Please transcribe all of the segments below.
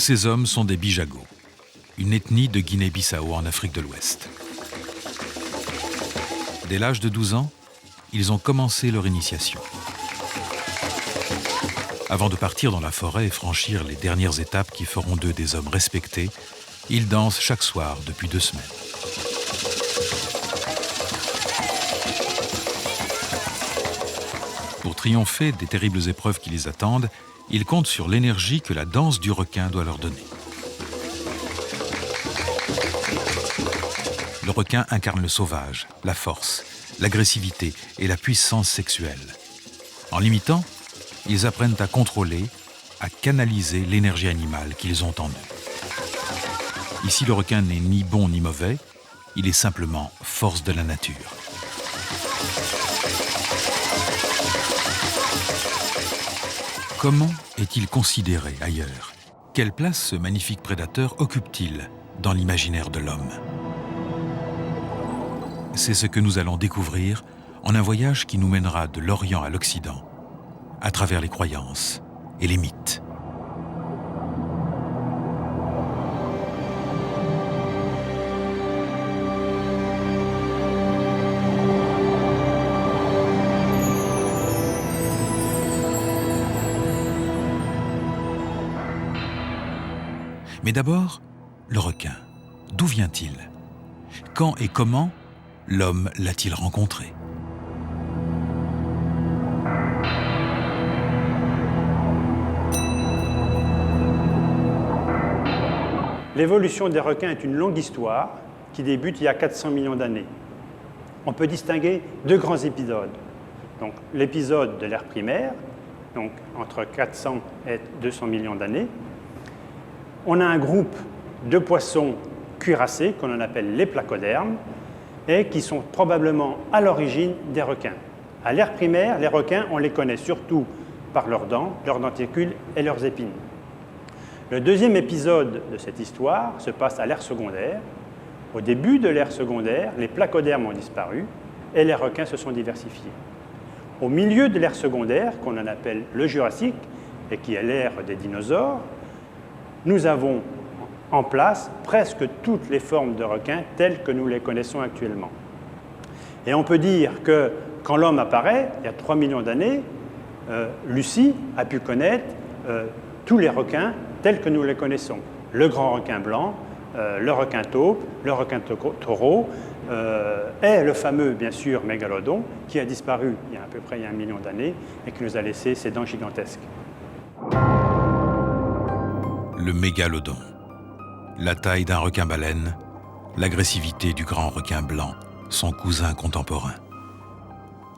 Ces hommes sont des Bijagos, une ethnie de Guinée-Bissau en Afrique de l'Ouest. Dès l'âge de 12 ans, ils ont commencé leur initiation. Avant de partir dans la forêt et franchir les dernières étapes qui feront d'eux des hommes respectés, ils dansent chaque soir depuis 2 semaines. Pour triompher des terribles épreuves qui les attendent, ils comptent sur l'énergie que la danse du requin doit leur donner. Le requin incarne le sauvage, la force, l'agressivité et la puissance sexuelle. En l'imitant, ils apprennent à contrôler, à canaliser l'énergie animale qu'ils ont en eux. Ici, le requin n'est ni bon ni mauvais, il est simplement force de la nature. Comment est-il considéré ailleurs? Quelle place ce magnifique prédateur occupe-t-il dans l'imaginaire de l'homme? C'est ce que nous allons découvrir en un voyage qui nous mènera de l'Orient à l'Occident, à travers les croyances et les mythes. Mais d'abord, le requin. D'où vient-il? Quand et comment l'homme l'a-t-il rencontré? L'évolution des requins est une longue histoire qui débute il y a 400 millions d'années. On peut distinguer 2 grands épisodes. Donc, l'épisode de l'ère primaire, donc entre 400 et 200 millions d'années. On a un groupe de poissons cuirassés qu'on appelle les placodermes et qui sont probablement à l'origine des requins. À l'ère primaire, les requins, on les connaît surtout par leurs dents, leurs denticules et leurs épines. Le deuxième épisode de cette histoire se passe à l'ère secondaire. Au début de l'ère secondaire, les placodermes ont disparu et les requins se sont diversifiés. Au milieu de l'ère secondaire, qu'on en appelle le Jurassique et qui est l'ère des dinosaures, nous avons en place presque toutes les formes de requins telles que nous les connaissons actuellement. Et on peut dire que quand l'homme apparaît, il y a 3 millions d'années, Lucie a pu connaître tous les requins tels que nous les connaissons. Le grand requin blanc, le requin taupe, le requin taureau, et le fameux, bien sûr, mégalodon, qui a disparu il y a à peu près 1 million d'années et qui nous a laissé ses dents gigantesques. Le mégalodon. La taille d'un requin-baleine, l'agressivité du grand requin blanc, son cousin contemporain.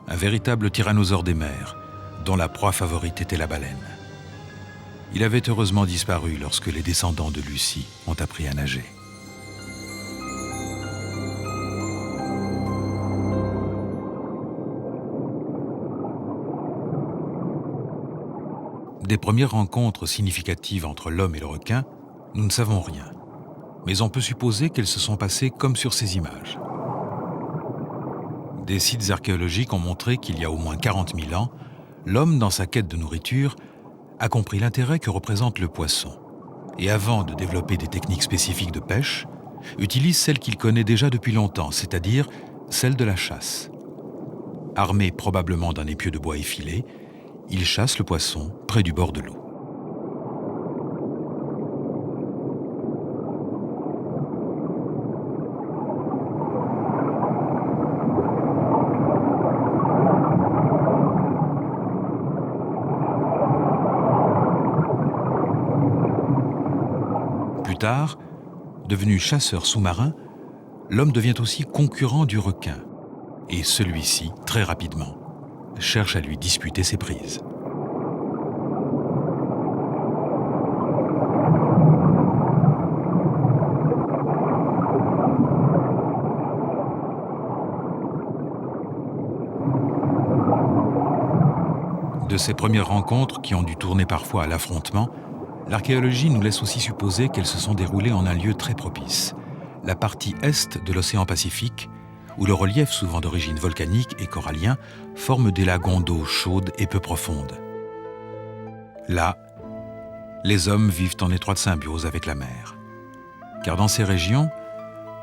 Un véritable tyrannosaure des mers, dont la proie favorite était la baleine. Il avait heureusement disparu lorsque les descendants de Lucie ont appris à nager. Des premières rencontres significatives entre l'homme et le requin, nous ne savons rien. Mais on peut supposer qu'elles se sont passées comme sur ces images. Des sites archéologiques ont montré qu'il y a au moins 40 000 ans, l'homme, dans sa quête de nourriture, a compris l'intérêt que représente le poisson. Et avant de développer des techniques spécifiques de pêche, utilise celles qu'il connaît déjà depuis longtemps, c'est-à-dire celle de la chasse. Armé probablement d'un épieu de bois effilé, il chasse le poisson près du bord de l'eau. Plus tard, devenu chasseur sous-marin, l'homme devient aussi concurrent du requin. Et celui-ci, très rapidement, cherche à lui disputer ses prises. De ces premières rencontres, qui ont dû tourner parfois à l'affrontement, l'archéologie nous laisse aussi supposer qu'elles se sont déroulées en un lieu très propice, la partie est de l'océan Pacifique, où le relief, souvent d'origine volcanique et corallien, forme des lagons d'eau chaude et peu profonde. Là, Les hommes vivent en étroite symbiose avec la mer. Car dans ces régions,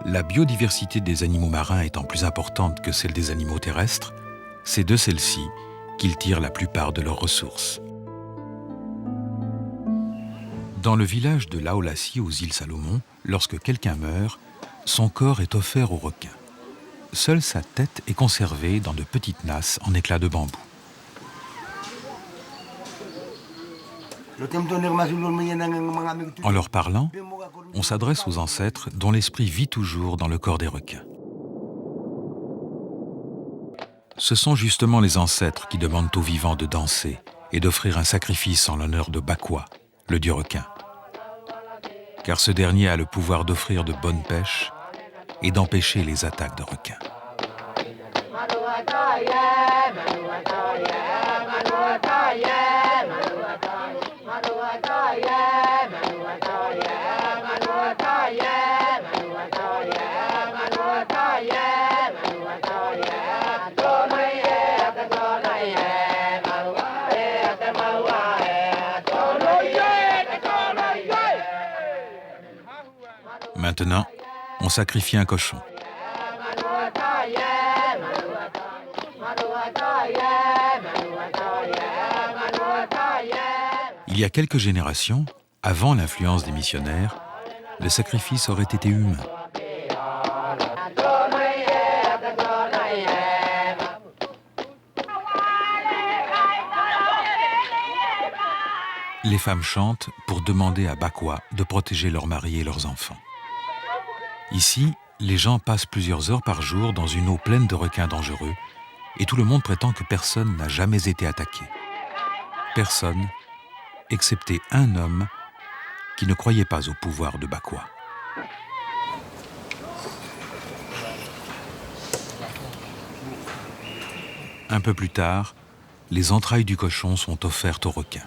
la biodiversité des animaux marins étant plus importante que celle des animaux terrestres, c'est de celle-ci qu'ils tirent la plupart de leurs ressources. Dans le village de Laolassi aux îles Salomon, lorsque quelqu'un meurt, son corps est offert aux requins. Seule sa tête est conservée dans de petites nasses en éclats de bambou. En leur parlant, on s'adresse aux ancêtres dont l'esprit vit toujours dans le corps des requins. Ce sont justement les ancêtres qui demandent aux vivants de danser et d'offrir un sacrifice en l'honneur de Bakwa, le dieu requin. Car ce dernier a le pouvoir d'offrir de bonnes pêches et d'empêcher les attaques de requins. Maintenant, on sacrifie un cochon. Il y a quelques générations, avant l'influence des missionnaires, le sacrifice aurait été humain. Les femmes chantent pour demander à Bakwa de protéger leurs maris et leurs enfants. Ici, les gens passent plusieurs heures par jour dans une eau pleine de requins dangereux et tout le monde prétend que personne n'a jamais été attaqué. Personne, excepté un homme qui ne croyait pas au pouvoir de Bakwa. Un peu plus tard, les entrailles du cochon sont offertes aux requins.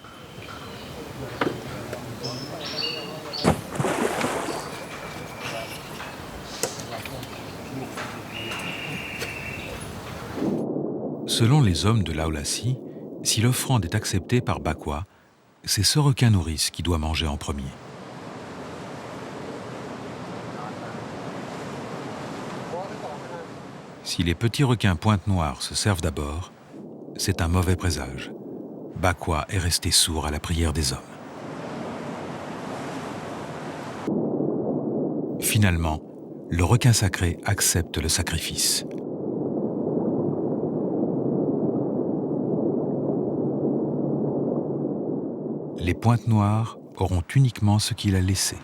Selon les hommes de Laolassi, si l'offrande est acceptée par Bakwa, c'est ce requin nourrice qui doit manger en premier. Si les petits requins pointe-noire se servent d'abord, c'est un mauvais présage. Bakwa est resté sourd à la prière des hommes. Finalement, le requin sacré accepte le sacrifice. Les pointes noires auront uniquement ce qu'il a laissé.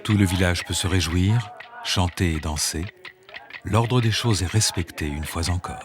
Tout le village peut se réjouir, chanter et danser. L'ordre des choses est respecté une fois encore.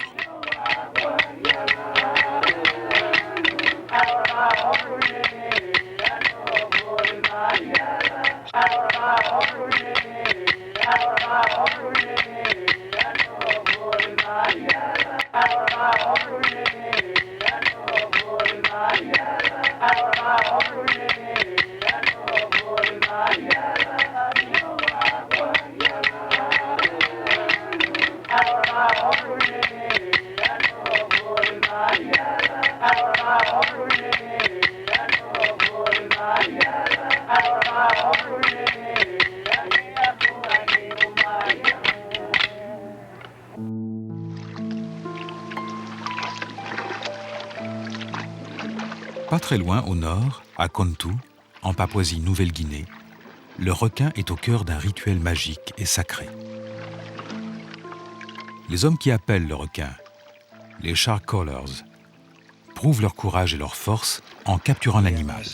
Pas très loin au nord, à Kontu, en Papouasie-Nouvelle-Guinée, le requin est au cœur d'un rituel magique et sacré. Les hommes qui appellent le requin, les shark callers, prouvent leur courage et leur force en capturant l'animal.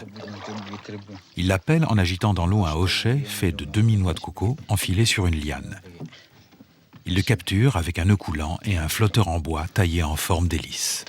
Ils l'appellent en agitant dans l'eau un hochet fait de demi-noix de coco enfilé sur une liane. Ils le capturent avec un nœud coulant et un flotteur en bois taillé en forme d'hélice.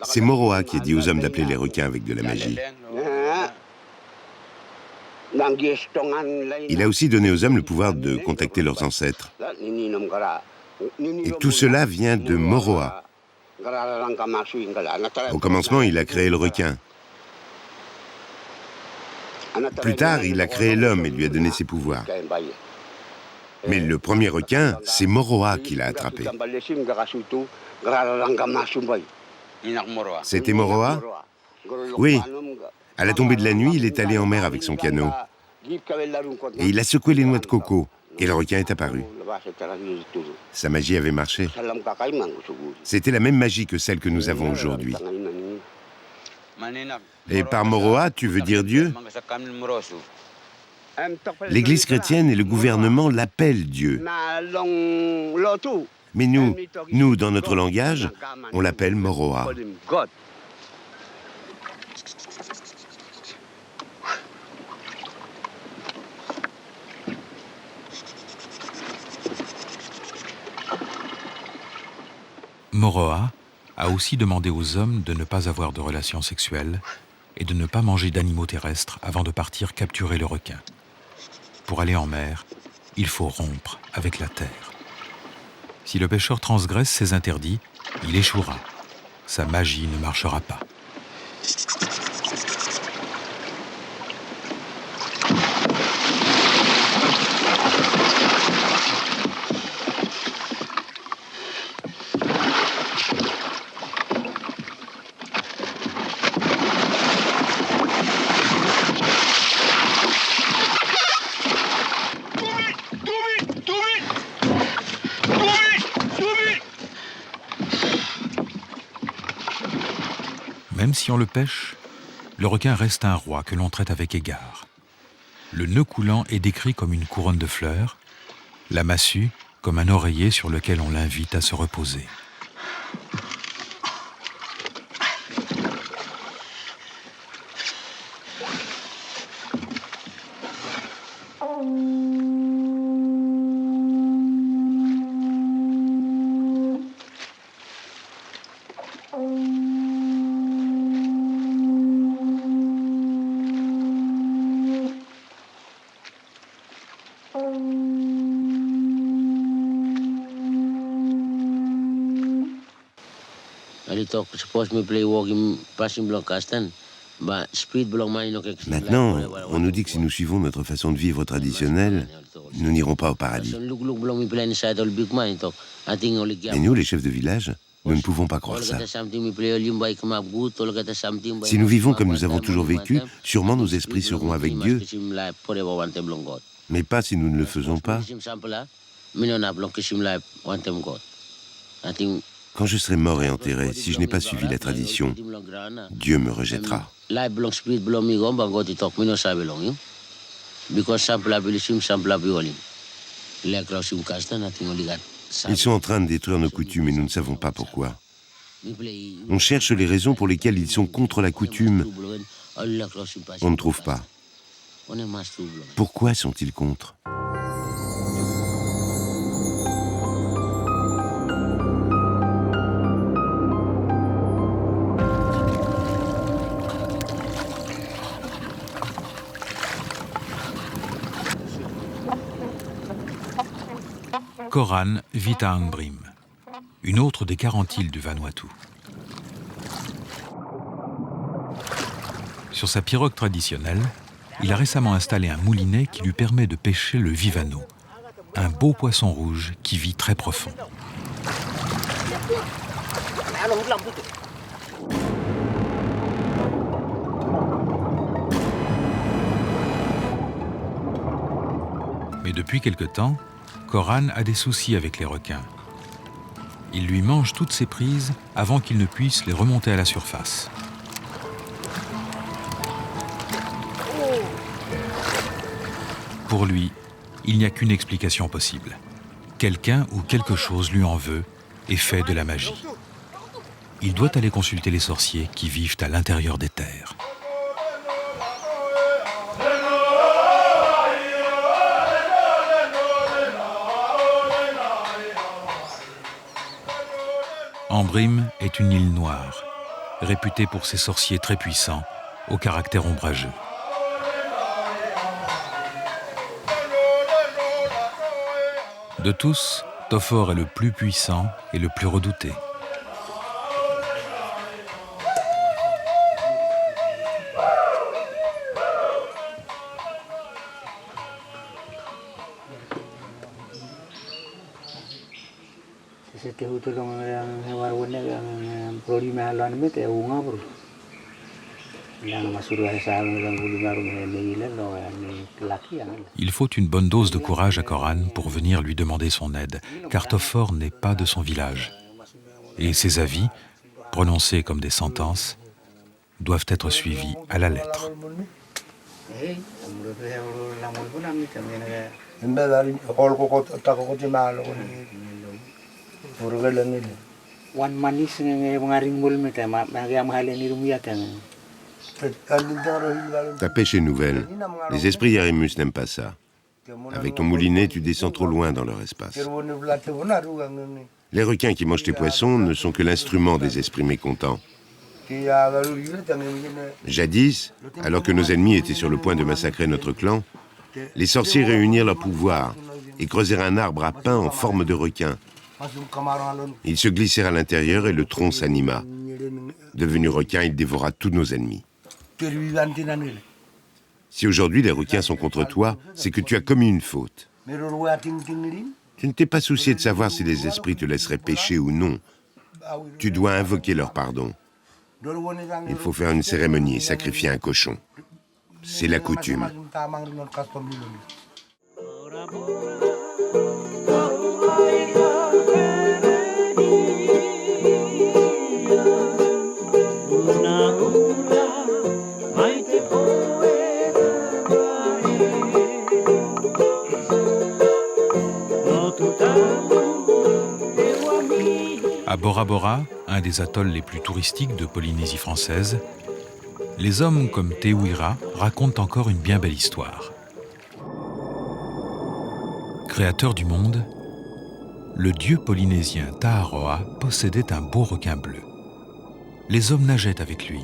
C'est Moroa qui a dit aux hommes d'appeler les requins avec de la magie. Il a aussi donné aux hommes le pouvoir de contacter leurs ancêtres. Et tout cela vient de Moroa. Au commencement, il a créé le requin. Plus tard, il a créé l'homme et lui a donné ses pouvoirs. Mais le premier requin, c'est Moroa qui l'a attrapé. C'était Moroa? Oui. À la tombée de la nuit, il est allé en mer avec son canot. Et il a secoué les noix de coco. Et le requin est apparu. Sa magie avait marché. C'était la même magie que celle que nous avons aujourd'hui. Et par Moroa, tu veux dire Dieu? L'Église chrétienne et le gouvernement l'appellent Dieu. Mais nous, dans notre langage, on l'appelle Moroa. Moroa a aussi demandé aux hommes de ne pas avoir de relations sexuelles et de ne pas manger d'animaux terrestres avant de partir capturer le requin. Pour aller en mer, il faut rompre avec la terre. Si le pêcheur transgresse ces interdits, il échouera. Sa magie ne marchera pas. Même si on le pêche, le requin reste un roi que l'on traite avec égard. Le nœud coulant est décrit comme une couronne de fleurs, la massue comme un oreiller sur lequel on l'invite à se reposer. Maintenant, on nous dit que si nous suivons notre façon de vivre traditionnelle, nous n'irons pas au paradis. Et nous, les chefs de village, nous ne pouvons pas croire ça. Si nous vivons comme nous avons toujours vécu, sûrement nos esprits seront avec Dieu, mais pas si nous ne le faisons pas. Quand je serai mort et enterré, si je n'ai pas suivi la tradition, Dieu me rejettera. Ils sont en train de détruire nos coutumes et nous ne savons pas pourquoi. On cherche les raisons pour lesquelles ils sont contre la coutume. On ne trouve pas. Pourquoi sont-ils contre ? Koran vit à Angbrim, une autre des 40 îles du Vanuatu. Sur sa pirogue traditionnelle, il a récemment installé un moulinet qui lui permet de pêcher le vivano, un beau poisson rouge qui vit très profond. Mais depuis quelque temps, Koran a des soucis avec les requins. Il lui mange toutes ses prises avant qu'il ne puisse les remonter à la surface. Pour lui, il n'y a qu'une explication possible. Quelqu'un ou quelque chose lui en veut et fait de la magie. Il doit aller consulter les sorciers qui vivent à l'intérieur des terres. Ambrim est une île noire, réputée pour ses sorciers très puissants, au caractère ombrageux. De tous, Tofor est le plus puissant et le plus redouté. Il faut une bonne dose de courage à Koran pour venir lui demander son aide, car Tofor n'est pas de son village. Et ses avis, prononcés comme des sentences, doivent être suivis à la lettre. Ta pêche est nouvelle. Les esprits Yarimus n'aiment pas ça. Avec ton moulinet, tu descends trop loin dans leur espace. Les requins qui mangent tes poissons ne sont que l'instrument des esprits mécontents. Jadis, alors que nos ennemis étaient sur le point de massacrer notre clan, les sorciers réunirent leur pouvoir et creusèrent un arbre à pain en forme de requin. Ils se glissèrent à l'intérieur et le tronc s'anima. Devenu requin, il dévora tous nos ennemis. Si aujourd'hui les requins sont contre toi, c'est que tu as commis une faute. Tu ne t'es pas soucié de savoir si les esprits te laisseraient pécher ou non. Tu dois invoquer leur pardon. Il faut faire une cérémonie et sacrifier un cochon. C'est la coutume. À Bora Bora, un des atolls les plus touristiques de Polynésie française, les hommes comme Te Uira racontent encore une bien belle histoire. Créateur du monde, le dieu polynésien Taaroa possédait un beau requin bleu. Les hommes nageaient avec lui.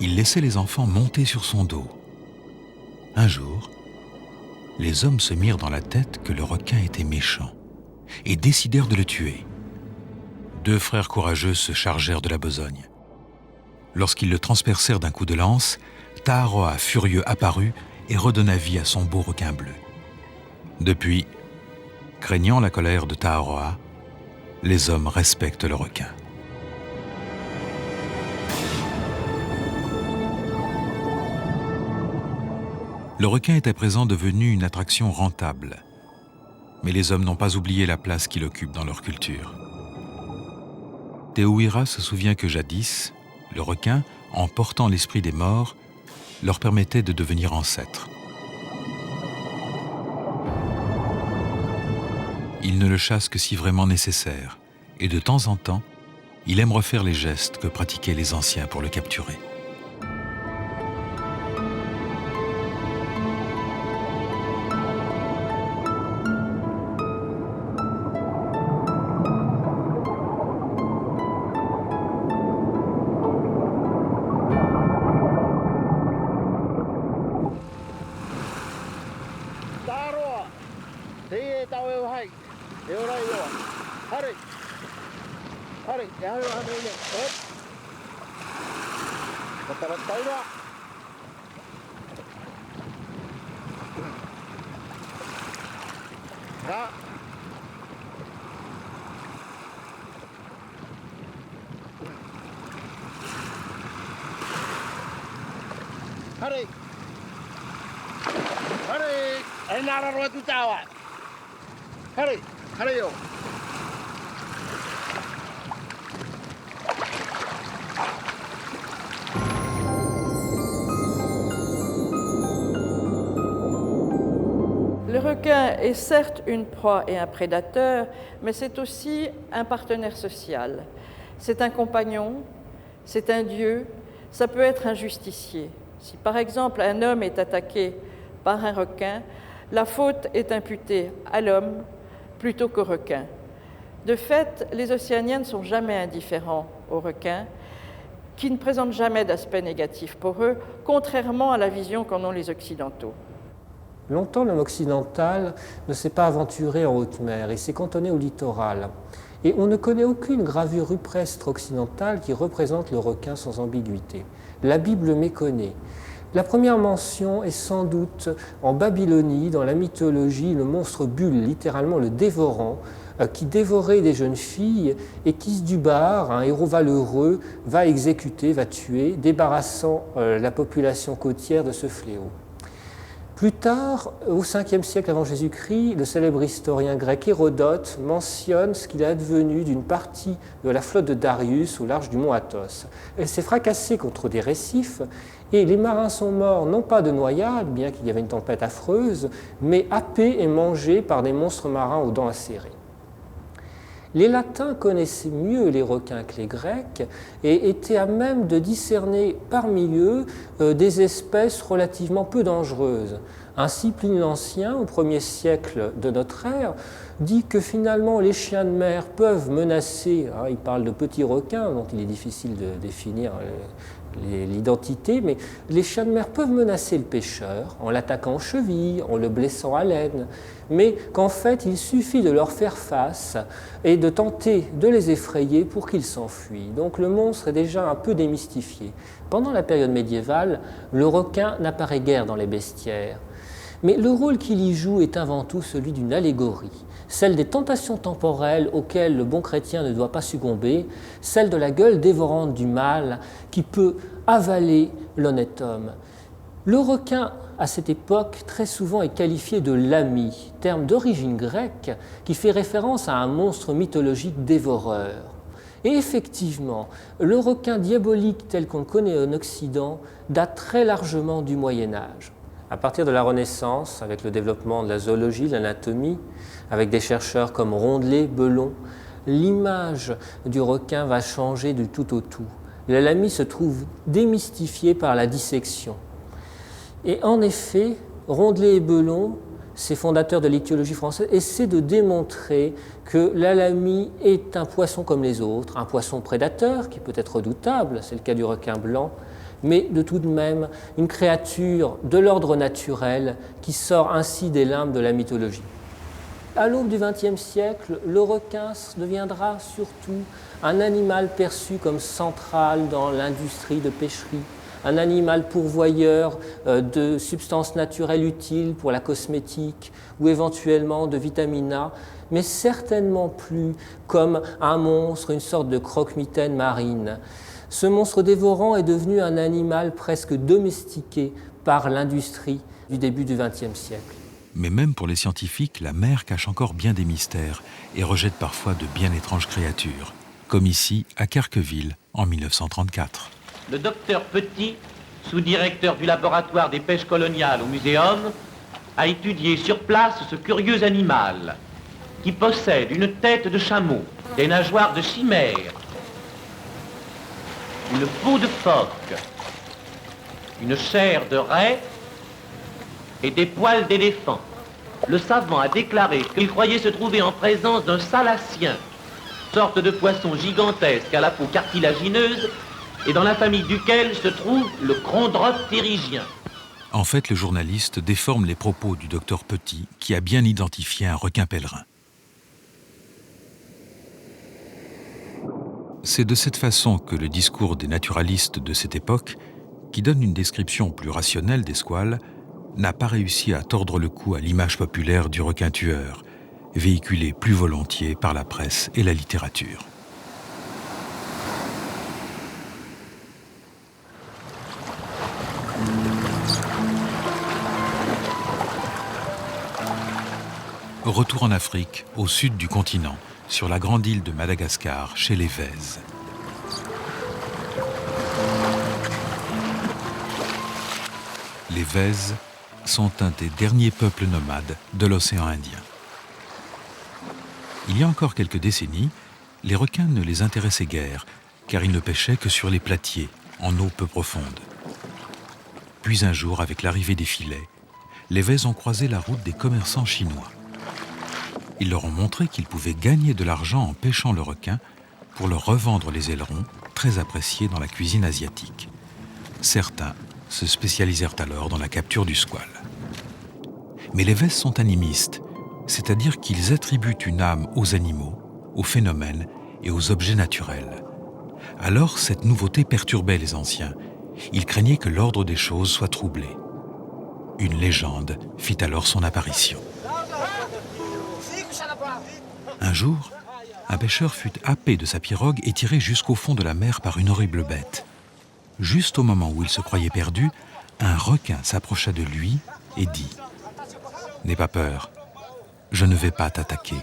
Il laissait les enfants monter sur son dos. Un jour, les hommes se mirent dans la tête que le requin était méchant et décidèrent de le tuer. 2 frères courageux se chargèrent de la besogne. Lorsqu'ils le transpercèrent d'un coup de lance, Taaroa, furieux, apparut et redonna vie à son beau requin bleu. Depuis, craignant la colère de Taaroa, les hommes respectent le requin. Le requin est à présent devenu une attraction rentable. Mais les hommes n'ont pas oublié la place qu'il occupe dans leur culture. Te Uira se souvient que jadis, le requin, en portant l'esprit des morts, leur permettait de devenir ancêtres. Il ne le chasse que si vraiment nécessaire, et de temps en temps, il aime refaire les gestes que pratiquaient les anciens pour le capturer. Le requin est certes une proie et un prédateur, mais c'est aussi un partenaire social. C'est un compagnon, c'est un dieu, ça peut être un justicier. Si par exemple un homme est attaqué par un requin, la faute est imputée à l'homme plutôt qu'au requin. De fait, les océaniens ne sont jamais indifférents aux requins, qui ne présentent jamais d'aspect négatif pour eux, contrairement à la vision qu'en ont les Occidentaux. Longtemps, l'homme occidental ne s'est pas aventuré en haute mer, il s'est cantonné au littoral. Et on ne connaît aucune gravure rupestre occidentale qui représente le requin sans ambiguïté. La Bible méconnaît. La première mention est sans doute en Babylonie, dans la mythologie, le monstre Bulle, littéralement le dévorant, qui dévorait des jeunes filles et qui, du bar, un héros valeureux, va exécuter, va tuer, débarrassant la population côtière de ce fléau. Plus tard, au 5e siècle avant Jésus-Christ, le célèbre historien grec Hérodote mentionne ce qu'il est advenu d'une partie de la flotte de Darius au large du mont Athos. Elle s'est fracassée contre des récifs et les marins sont morts non pas de noyade, bien qu'il y avait une tempête affreuse, mais happés et mangés par des monstres marins aux dents acérées. Les Latins connaissaient mieux les requins que les Grecs et étaient à même de discerner parmi eux des espèces relativement peu dangereuses. Ainsi, Pline l'Ancien, au 1er siècle de notre ère, dit que finalement les chiens de mer peuvent menacer, il parle de petits requins dont il est difficile de définir l'identité, mais les chiens de mer peuvent menacer le pêcheur en l'attaquant aux chevilles, en le blessant à l'aine, mais qu'en fait il suffit de leur faire face et de tenter de les effrayer pour qu'ils s'enfuient. Donc le monstre est déjà un peu démystifié. Pendant la période médiévale, le requin n'apparaît guère dans les bestiaires, mais le rôle qu'il y joue est avant tout celui d'une allégorie, celle des tentations temporelles auxquelles le bon chrétien ne doit pas succomber, celle de la gueule dévorante du mal qui peut avaler l'honnête homme. Le requin, à cette époque, très souvent est qualifié de l'ami, terme d'origine grecque qui fait référence à un monstre mythologique dévoreur. Et effectivement, le requin diabolique tel qu'on le connaît en Occident date très largement du Moyen-Âge. À partir de la Renaissance, avec le développement de la zoologie, de l'anatomie, avec des chercheurs comme Rondelet, Belon, l'image du requin va changer du tout au tout. La lamie se trouve démystifiée par la dissection. Et en effet, Rondelet et Belon, ces fondateurs de l'ichthyologie française, essaient de démontrer que la lamie est un poisson comme les autres, un poisson prédateur qui peut être redoutable, c'est le cas du requin blanc, mais de tout de même une créature de l'ordre naturel qui sort ainsi des limbes de la mythologie. À l'aube du XXe siècle, le requin deviendra surtout un animal perçu comme central dans l'industrie de pêcherie, un animal pourvoyeur de substances naturelles utiles pour la cosmétique ou éventuellement de vitamine A, mais certainement plus comme un monstre, une sorte de croque-mitaine marine. Ce monstre dévorant est devenu un animal presque domestiqué par l'industrie du début du XXe siècle. Mais même pour les scientifiques, la mer cache encore bien des mystères et rejette parfois de bien étranges créatures, comme ici à Querqueville en 1934. Le docteur Petit, sous-directeur du laboratoire des pêches coloniales au Muséum, a étudié sur place ce curieux animal qui possède une tête de chameau, des nageoires de chimère, une peau de phoque, une chair de raie et des poils d'éléphant. Le savant a déclaré qu'il croyait se trouver en présence d'un salacien, sorte de poisson gigantesque à la peau cartilagineuse et dans la famille duquel se trouve le chondroptérygien. En fait, le journaliste déforme les propos du docteur Petit, qui a bien identifié un requin pèlerin. C'est de cette façon que le discours des naturalistes de cette époque, qui donne une description plus rationnelle des squales, n'a pas réussi à tordre le cou à l'image populaire du requin tueur, véhiculée plus volontiers par la presse et la littérature. Retour en Afrique, au sud du continent, sur la grande île de Madagascar, chez les Vèzes. Les Vèzes sont un des derniers peuples nomades de l'océan Indien. Il y a encore quelques décennies, les requins ne les intéressaient guère, car ils ne pêchaient que sur les platiers, en eau peu profonde. Puis un jour, avec l'arrivée des filets, les Vèzes ont croisé la route des commerçants chinois. Ils leur ont montré qu'ils pouvaient gagner de l'argent en pêchant le requin pour leur revendre les ailerons, très appréciés dans la cuisine asiatique. Certains se spécialisèrent alors dans la capture du squale. Mais les Vesses sont animistes, c'est-à-dire qu'ils attribuent une âme aux animaux, aux phénomènes et aux objets naturels. Alors cette nouveauté perturbait les anciens. Ils craignaient que l'ordre des choses soit troublé. Une légende fit alors son apparition. Un jour, un pêcheur fut happé de sa pirogue et tiré jusqu'au fond de la mer par une horrible bête. Juste au moment où il se croyait perdu, un requin s'approcha de lui et dit « N'aie pas peur, je ne vais pas t'attaquer.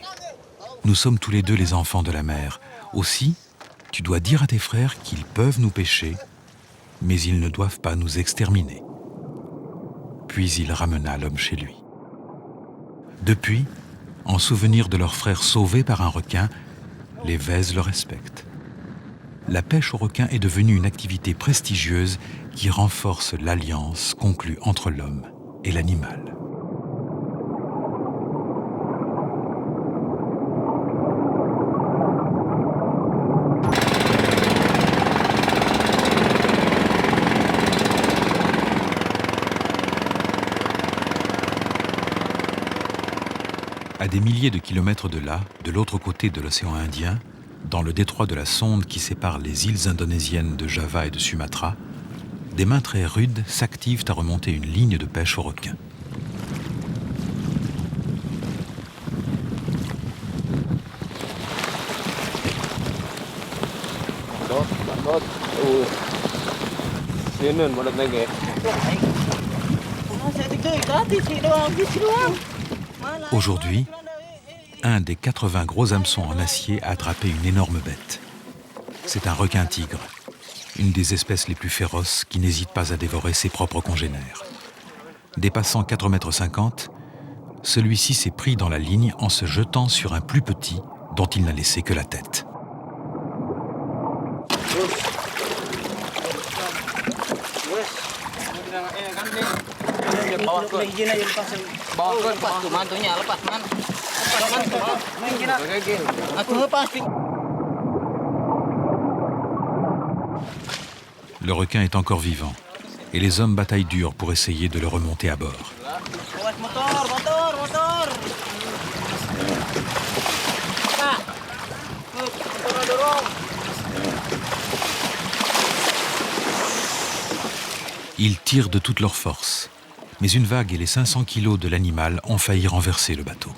Nous sommes tous les deux les enfants de la mer. Aussi, tu dois dire à tes frères qu'ils peuvent nous pêcher, mais ils ne doivent pas nous exterminer. » Puis il ramena l'homme chez lui. Depuis, en souvenir de leur frère sauvé par un requin, les Vesses le respectent. La pêche au requin est devenue une activité prestigieuse qui renforce l'alliance conclue entre l'homme et l'animal. À des milliers de kilomètres de là, de l'autre côté de l'océan Indien, dans le détroit de la Sonde qui sépare les îles indonésiennes de Java et de Sumatra, des mains très rudes s'activent à remonter une ligne de pêche au requin. Aujourd'hui, un des 80 gros hameçons en acier a attrapé une énorme bête. C'est un requin-tigre, une des espèces les plus féroces qui n'hésite pas à dévorer ses propres congénères. Dépassant 4,50 m, celui-ci s'est pris dans la ligne en se jetant sur un plus petit dont il n'a laissé que la tête. Le requin est encore vivant et les hommes bataillent dur pour essayer de le remonter à bord. Ils tirent de toute leur force, mais une vague et les 500 kilos de l'animal ont failli renverser le bateau.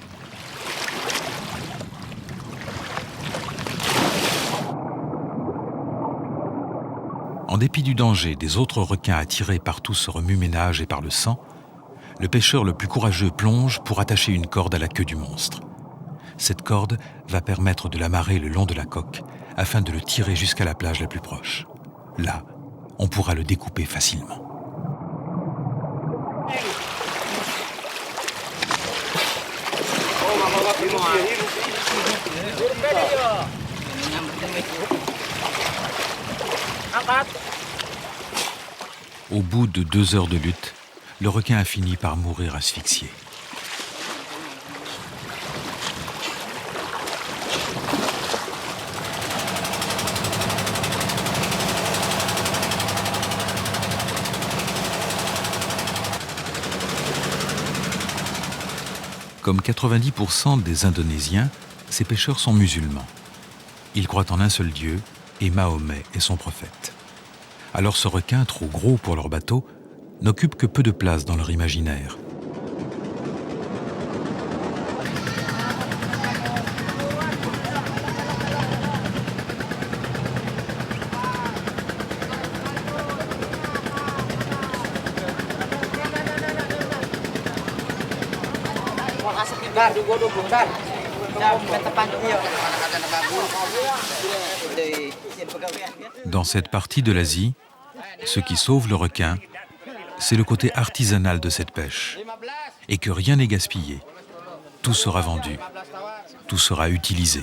En dépit du danger des autres requins attirés par tout ce remue-ménage et par le sang, le pêcheur le plus courageux plonge pour attacher une corde à la queue du monstre. Cette corde va permettre de l'amarrer le long de la coque afin de le tirer jusqu'à la plage la plus proche. Là, on pourra le découper facilement. Au bout de 2 heures de lutte, le requin a fini par mourir asphyxié. Comme 90% des Indonésiens, ces pêcheurs sont musulmans. Ils croient en un seul Dieu et Mahomet est son prophète. Alors ce requin, trop gros pour leur bateau, n'occupe que peu de place dans leur imaginaire. Dans cette partie de l'Asie, ce qui sauve le requin, c'est le côté artisanal de cette pêche. Et que rien n'est gaspillé. Tout sera vendu. Tout sera utilisé.